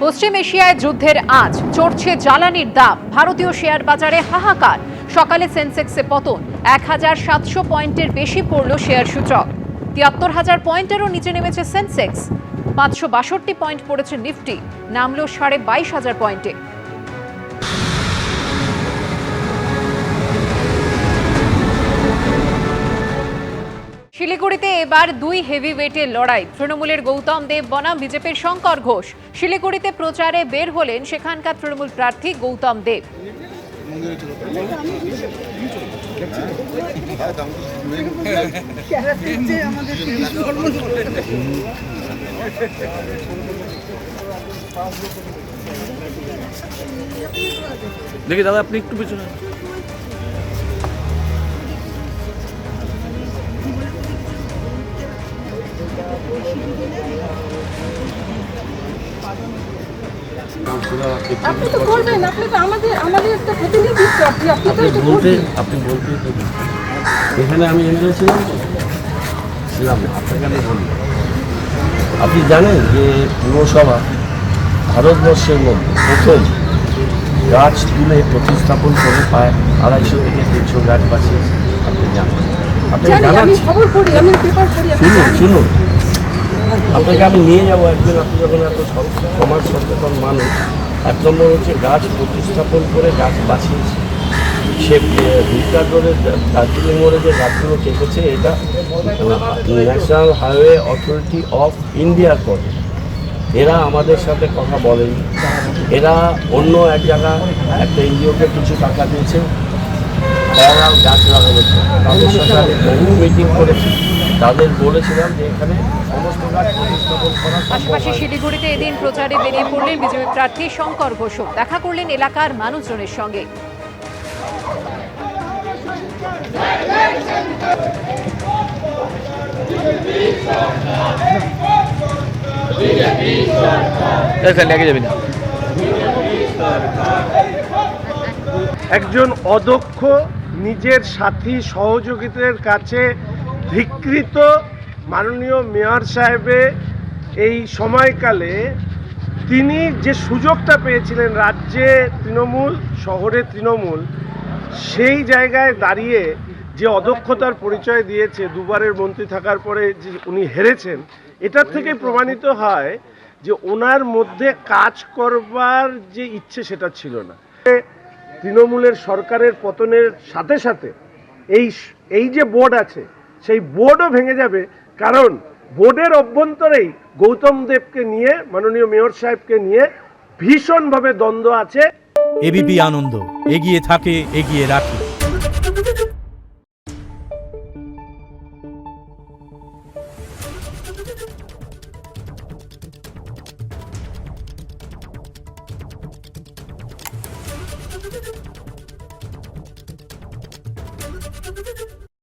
পশ্চিম এশিয়ায় যুদ্ধের আঁচ, চড়ছে জ্বালানির দাম, ভারতীয় শেয়ার বাজারে হাহাকার। সকালে সেন্সেক্সে পতন, ১,৭০০ পয়েন্টের বেশি পড়ল শেয়ার সূচক। ৭৩,০০০ পয়েন্টেরও নিচে নেমেছে সেন্সেক্স। ৫৬২ পয়েন্ট পড়েছে নিফটি, নামল ২২,৫০০ পয়েন্টে। শিলিগুড়িতে এবার দুই হেভিওয়েটের লড়াই, তৃণমূলের গৌতম দেব বনাম বিজেপির শঙ্কর ঘোষ। শিলিগুড়িতে প্রচারে বের হলেন সেখানকার তৃণমূল প্রার্থী গৌতম দেব। দেখি দাদা, আপনি একটু পিছনে। আপনি তো বলবেন, আপনি তো আমাদের একটা প্রতিনিধিত্ব, আপনি বলতেই তো এখানে আমি এসেছিলাম আপনাকে আমি বলি, আপনি জানেন যে পুরসভা ভারতবর্ষের মধ্যে প্রথম গাছ তুলে প্রতিস্থাপন করে প্রায় ২৫০ থেকে ৩০০ গাছ বাঁচিয়েছে। আপনি জানেন, শুনুন, আপনাকে আমি নিয়ে যাবো একদিন। আপনি যখন এত সমাজ সচেতন মানুষ, ১ নম্বর হচ্ছে গাছ প্রতিস্থাপন করে গাছ বাঁচিয়েছে। সে ভিক্টর দার্জিলিং মোড়ে যে গাছগুলো কেটেছে, এটা ন্যাশনাল হাইওয়ে অথরিটি অফ ইন্ডিয়ার পরে। এরা আমাদের সাথে কথা বলেনি, এরা অন্য এক জায়গায় একটা এনজিওকে কিছু টাকা দিয়েছে, তারা গাছ লাগানোর। তাদের সাথে আমি বহু মিটিং করেছি, তাদের বলেছিলাম যে এখানে সমস্ত গাছ প্রতিস্থাপন করা। পাশাপাশি শিলিগুড়িতে এদিন প্রচারে বেরিয়ে পড়লেন বিজেপি প্রার্থী শঙ্কর ঘোষ। দেখা করলেন এলাকার মানুষজনের সঙ্গে। একজন অদক্ষ, নিজের সাথী সহযোগীদের কাছে ধিক্কৃত মাননীয় মেয়র সাহেবের এই সময়কালে তিনি যে সুযোগটা পেয়েছিলেন, রাজ্যে তৃণমূল, শহরে তৃণমূল, সেই জায়গায় দাঁড়িয়ে যে অদক্ষতার পরিচয় দিয়েছে, দুবারের মন্ত্রী থাকার পরে যে উনি হেরেছেন, এটার থেকে প্রমাণিত হয় যে ওনার মধ্যে কাজ করবার যে ইচ্ছে সেটা ছিল না। তৃণমূলের সরকারের পতনের সাথে সাথে এই যে বোর্ড আছে, সেই বোর্ডও ভেঙে যাবে, কারণ বোর্ডের অভ্যন্তরেই গৌতম দেবকে নিয়ে, মাননীয় মেয়র সাহেবকে নিয়ে ভীষণভাবে দ্বন্দ্ব আছে। এবিপি আনন্দ, এগিয়ে থাকে, এগিয়ে রাখে। Thank you.